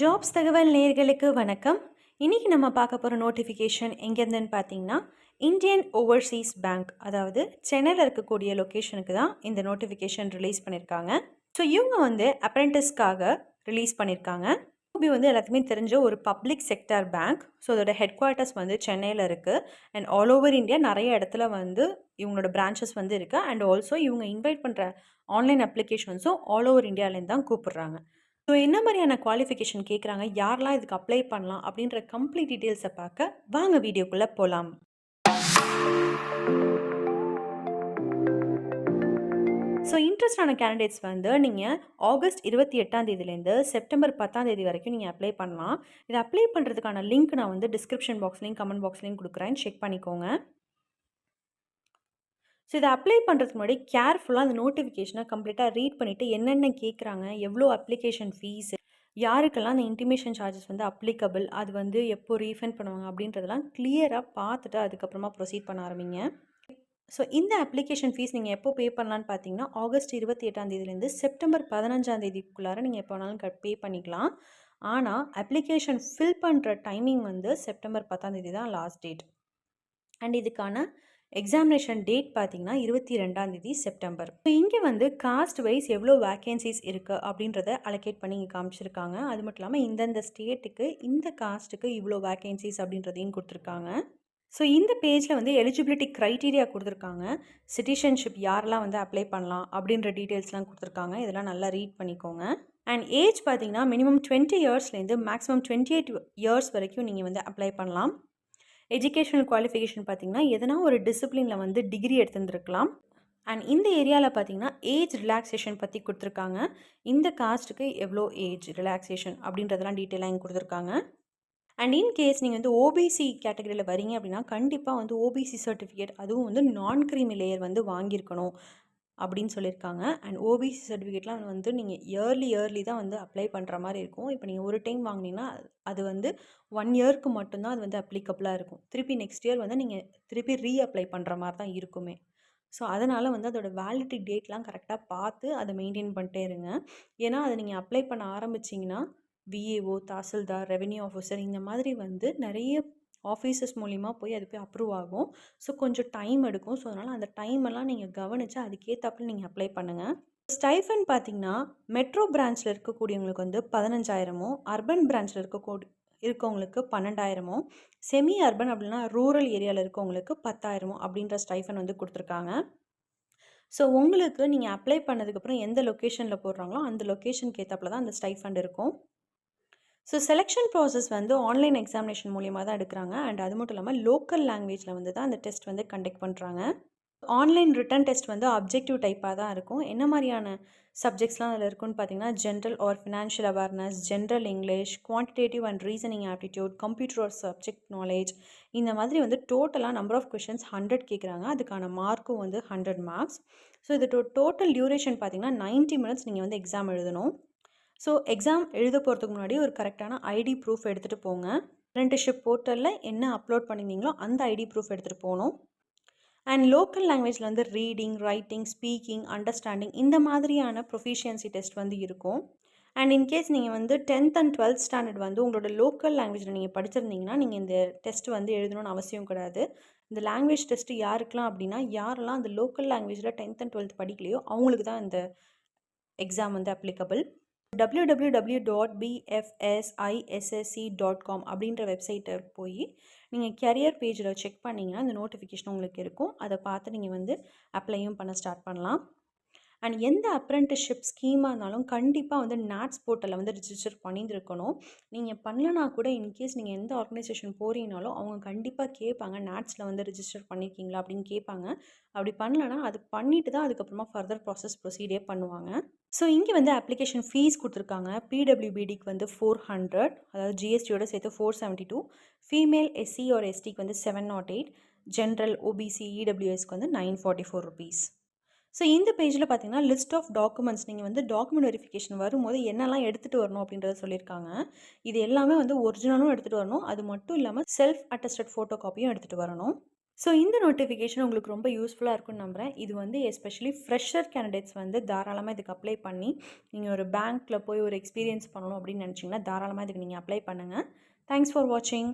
Jobs தகவல் நேயர்களுக்கு வணக்கம். இன்னைக்கு நம்ம பார்க்க போகிற நோட்டிஃபிகேஷன் எங்கேருந்துன்னு பார்த்தீங்கன்னா, இந்தியன் ஓவர்சீஸ் பேங்க், அதாவது சென்னையில் இருக்கக்கூடிய லொக்கேஷனுக்கு தான் இந்த நோட்டிஃபிகேஷன் ரிலீஸ் பண்ணியிருக்காங்க. ஸோ இவங்க வந்து அப்ரெண்டிஸ்க்காக ரிலீஸ் பண்ணியிருக்காங்க. ஓபி வந்து எல்லாத்துக்குமே தெரிஞ்ச ஒரு பப்ளிக் செக்டார் பேங்க். ஸோ அதோட ஹெட் குவார்ட்டர்ஸ் வந்து சென்னையில் இருக்குது. அண்ட் ஆல் ஓவர் இந்தியா நிறைய இடத்துல வந்து இவங்களோட பிரான்ச்சஸ் வந்து இருக்குது. அண்ட் ஆல்சோ இவங்க இன்வைட் பண்ணுற ஆன்லைன் அப்ளிகேஷன்ஸும் ஆல் ஓவர் இந்தியாவிலேருந்து தான் கூப்பிடுறாங்க. ஸோ என்ன மாதிரியான குவாலிஃபிகேஷன் கேட்குறாங்க, யாரெல்லாம் இதுக்கு அப்ளை பண்ணலாம் அப்படின்ற கம்ப்ளீட் டீட்டெயில்ஸை பார்க்க வாங்க வீடியோக்குள்ளே போகலாம். ஸோ இன்ட்ரெஸ்டான கேண்டிடேட்ஸ் வந்து நீங்கள் ஆகஸ்ட் 28 செப்டம்பர் 10 வரைக்கும் நீங்கள் அப்ளை பண்ணலாம். இதை அப்ளை பண்ணுறதுக்கான லிங்க் நான் வந்து டிஸ்கிரிப்ஷன் பாக்ஸ்லேயும் கமெண்ட் பாக்ஸ்லேயும் கொடுக்குறேன், செக் பண்ணிக்கோங்க. ஸோ இதை அப்ளை பண்ணுறதுக்கு முன்னாடி கேர்ஃபுல்லாக அந்த நோட்டிஃபிகேஷனை கம்ப்ளீட்டாக ரீட் பண்ணிவிட்டு என்னென்ன கேட்குறாங்க, எவ்வளோ அப்ளிகேஷன் ஃபீஸ், யாருக்கெல்லாம் அந்த இன்டிமேஷன் சார்ஜஸ் வந்து அப்ளிகபிள், அது வந்து எப்போ ரீஃபண்ட் பண்ணுவாங்க அப்படின்றதெல்லாம் கிளியராக பார்த்துட்டு அதுக்கப்புறமா ப்ரொசீட் பண்ண ஆரம்பிங்க. ஸோ இந்த அப்ளிகேஷன் ஃபீஸ் நீங்கள் எப்போ பே பண்ணலான்னு பார்த்தீங்கன்னா, ஆகஸ்ட் 28 செப்டம்பர் 15 நீங்கள் எப்போ வேணாலும் பே பண்ணிக்கலாம். ஆனால் அப்ளிகேஷன் ஃபில் பண்ணுற டைமிங் வந்து செப்டம்பர் 10 தான் லாஸ்ட் டேட். அண்ட் இதுக்கான எக்ஸாமினேஷன் டேட் பார்த்தீங்கன்னா 22 செப்டம்பர். ஸோ இங்கே வந்து காஸ்ட் வைஸ் எவ்வளோ வேக்கன்சிஸ் இருக்குது அப்படின்றத அலோகேட் பண்ணி இங்கே காமிச்சிருக்காங்க. அது மட்டும் இல்லாமல் இந்தந்த ஸ்டேட்டுக்கு இந்த காஸ்ட்டுக்கு இவ்வளோ வேக்கன்சிஸ் அப்படின்றதையும் கொடுத்துருக்காங்க. ஸோ இந்த பேஜில் வந்து எலிஜிபிலிட்டி க்ரைட்டீரியா கொடுத்துருக்காங்க. சிட்டிசன்ஷிப் யாரெல்லாம் வந்து அப்ளை பண்ணலாம் அப்படின்ற டீட்டெயில்ஸ்லாம் கொடுத்துருக்காங்க. இதெல்லாம் நல்லா ரீட் பண்ணிக்கோங்க. அண்ட் ஏஜ் பார்த்தீங்கன்னா மினிமம் 20 இயர்ஸ்லேருந்து மேக்ஸிமம் 28 இயர்ஸ் வரைக்கும் நீங்கள் வந்து அப்ளை பண்ணலாம். எஜுகேஷனல் குவாலிஃபிகேஷன் பார்த்தீங்கன்னா எதனா ஒரு டிசிப்ளினில் வந்து டிகிரி எடுத்துருந்துருக்கலாம். அண்ட் இந்த ஏரியாவில் பார்த்தீங்கன்னா ஏஜ் ரிலாக்ஸேஷன் பற்றி கொடுத்துருக்காங்க. இந்த காஸ்ட்டுக்கு எவ்வளோ ஏஜ் ரிலாக்ஸேஷன் அப்படின்றதெல்லாம் டீட்டெயிலாக இங்கே கொடுத்துருக்காங்க. அண்ட் இன்கேஸ் நீங்கள் வந்து ஓபிசி கேட்டகரியில் வரீங்க அப்படின்னா கண்டிப்பாக வந்து ஓபிசி சர்டிஃபிகேட், அதுவும் வந்து நான் கிரீமி லேயர் வந்து வாங்கியிருக்கணும் அப்படின்னு சொல்லியிருக்காங்க. அண்ட் ஓபிசி சர்டிஃபிகேட்லாம் வந்து நீங்கள் இயர்லி தான் வந்து அப்ளை பண்ணுற மாதிரி இருக்கும். இப்போ நீங்கள் ஒரு டைம் வாங்கினீங்கன்னா அது வந்து 1 இயர்க்கு மட்டும்தான் அது வந்து அப்ளிகபிளாக இருக்கும். திருப்பி நெக்ஸ்ட் இயர் வந்து நீங்கள் திருப்பி ரீஅப்ளை பண்ணுற மாதிரி தான் இருக்குமே. ஸோ அதனால் வந்து அதோட வேலிடிட்டி டேட்லாம் கரெக்டாக பார்த்து அதை மெயின்டைன் பண்ணிட்டே இருங்க. ஏன்னா அதை நீங்கள் அப்ளை பண்ண ஆரம்பிச்சிங்கன்னா விஏஓ, தாசில்தார், ரெவென்யூ ஆஃபீஸர் இந்த மாதிரி வந்து நிறைய ஆஃபீஸஸ் மூலிமா போய் அது போய் அப்ரூவ் ஆகும். ஸோ கொஞ்சம் டைம் எடுக்கும். ஸோ அதனால் அந்த டைமெல்லாம் நீங்கள் கவனித்து அதுக்கேற்றாப்புல நீங்கள் அப்ளை பண்ணுங்கள். ஸ்டைஃபன் பார்த்தீங்கன்னா மெட்ரோ பிரான்ச்சில் இருக்கக்கூடியவங்களுக்கு வந்து 15,000, அர்பன் பிரான்ச்சில் இருக்கவங்களுக்கு 12,000, செமி அர்பன் அப்படின்னா ரூரல் ஏரியாவில் இருக்கவங்களுக்கு 10,000 அப்படின்ற ஸ்டைஃபன் வந்து கொடுத்துருக்காங்க. ஸோ உங்களுக்கு நீங்கள் அப்ளை பண்ணதுக்கப்புறம் எந்த லொக்கேஷனில் போடுறாங்களோ அந்த லொக்கேஷனுக்கு ஏற்றாப்புல தான் அந்த ஸ்டைஃபண்ட் இருக்கும். ஸோ செலெக்ஷன் ப்ராசஸ் வந்து ஆன்லைன் எக்ஸாமினேஷன் மூலியமாக தான் எடுக்கிறாங்க. அண்ட் அது மட்டும் இல்லாமல் லோக்கல் லாங்குவேஜில் வந்து தான் அந்த டெஸ்ட் வந்து கண்டக்ட் பண்ணுறாங்க. ஆன்லைன் ரிட்டன் டெஸ்ட் வந்து அப்ஜெக்டிவ் டைப்பாக தான் இருக்கும். என்ன மாதிரியான சப்ஜெக்ட்ஸ்லாம் அதில் இருக்குன்னு பார்த்தீங்கன்னா, general R financial awareness, general English, quantitative and reasoning aptitude, computer R subject knowledge, இந்த மாதிரி வந்து டோட்டலாக நம்பர் ஆஃப் கொஷின்ஸ் 100 கேட்குறாங்க. அதுக்கான மார்க்கும் வந்து 100 மார்க்ஸ். ஸோ இது டோட்டல் டியூரேஷன் பார்த்தீங்கன்னா 90 மினிட்ஸ் நீங்கள் வந்து எக்ஸாம் எழுதணும். ஸோ எக்ஸாம் எழுத போகிறதுக்கு முன்னாடி ஒரு கரெக்டான ஐடி ப்ரூஃப் எடுத்துகிட்டு போங்க. அப்ரெண்டிஸ்ஷிப் போர்ட்டலில் என்ன அப்லோட் பண்ணியிருந்தீங்களோ அந்த ஐடி ப்ரூஃப் எடுத்துகிட்டு போகணும். அண்ட் லோக்கல் லாங்குவேஜில் வந்து ரீடிங், ரைட்டிங், ஸ்பீக்கிங், அண்டர்ஸ்டாண்டிங் இந்த மாதிரியான ப்ரொஃபிஷியன்சி டெஸ்ட் வந்து இருக்கும். அண்ட் இன்கேஸ் நீங்கள் வந்து 10th அண்ட் 12th ஸ்டாண்டர்ட் வந்து உங்களோட லோக்கல் லாங்குவேஜில் நீங்கள் படிச்சிருந்தீங்கன்னா நீங்கள் இந்த டெஸ்ட் வந்து எழுதணும்னு அவசியம் கிடையாது. இந்த லாங்குவேஜ் டெஸ்ட்டு யாருக்கெல்லாம் அப்படின்னா, யாரெல்லாம் அந்த லோக்கல் லாங்குவேஜில் 10th அண்ட் 12th படிக்கலையோ அவங்களுக்கு தான் இந்த எக்ஸாம் வந்து அப்ளிகபிள். www.bfsissc.com அப்படின்ற வெப்சைட்டை போய் நீங்கள் கெரியர் பேஜில் செக் பண்ணிங்கன்னா அந்த நோட்டிஃபிகேஷன் உங்களுக்கு இருக்கும். அதை பார்த்து நீங்கள் வந்து அப்ளையும் பண்ண ஸ்டார்ட் பண்ணலாம். அண்ட் எந்த அப்ரெண்டிஸ்ஷிப் ஸ்கீமாக இருந்தாலும் கண்டிப்பாக வந்து நாட்ஸ் போர்ட்டலில் வந்து ரிஜிஸ்டர் பண்ணியிருக்கணும். நீங்கள் பண்ணலனா கூட இன்கேஸ் நீங்கள் எந்த ஆர்கனைசேஷன் போகிறீங்கனாலும் அவங்க கண்டிப்பாக கேட்பாங்க, நாட்ஸில் வந்து ரிஜிஸ்டர் பண்ணியிருக்கீங்களா அப்படின்னு கேட்பாங்க. அப்படி பண்ணலன்னா அது பண்ணிவிட்டு தான் அதுக்கப்புறமா ஃபர்தர் ப்ராசஸ் ப்ரொசீடே பண்ணுவாங்க. ஸோ இங்கே வந்து அப்ளிகேஷன் ஃபீஸ் கொடுத்துருக்காங்க. பிடபிள்யூபிடிக்கு வந்து 400, அதாவது ஜிஎஸ்டியோட சேர்த்து 472, ஃபீமேல் எஸ்சி ஆர் எஸ்டிக்கு வந்து 708, ஜென்ரல் ஓபிசி இடபிள்யூஎஸ்க்கு வந்து 944 ருபீஸ். ஸோ இந்த பேஜில் பார்த்தீங்கன்னா லிஸ்ட் ஆஃப் டாக்குமெண்ட்ஸ், நீங்கள் வந்து டாக்குமெண்ட் வெரிஃபிகேஷன் வரும்போது என்னெல்லாம் எடுத்துகிட்டு வரணும் அப்படின்றத சொல்லியிருக்காங்க. இது எல்லாமே வந்து ஒரிஜினலும் எடுத்துகிட்டு வரணும். அது மட்டும் இல்லாமல் செல்ஃப் அட்டஸ்டட் ஃபோட்டோ காப்பியும் எடுத்துகிட்டு வரணும். ஸோ இந்த நோட்டிஃபிகேஷன் உங்களுக்கு ரொம்ப யூஸ்ஃபுல்லா இருக்கும்னு நம்புறேன். இது வந்து எஸ்பெஷலி ஃப்ரெஷர் கேண்டிடேட்ஸ் வந்து தாராளமா இதுக்கு அப்ளை பண்ணி, நீங்க ஒரு பேங்க்ல போய் ஒரு எக்ஸ்பீரியன்ஸ் பண்ணணும் அப்படின்னு நினச்சிங்கன்னா, தாராளமா இதுக்கு நீங்க அப்ளை பண்ணுங்க. தேங்க்ஸ் ஃபார் வாட்சிங்.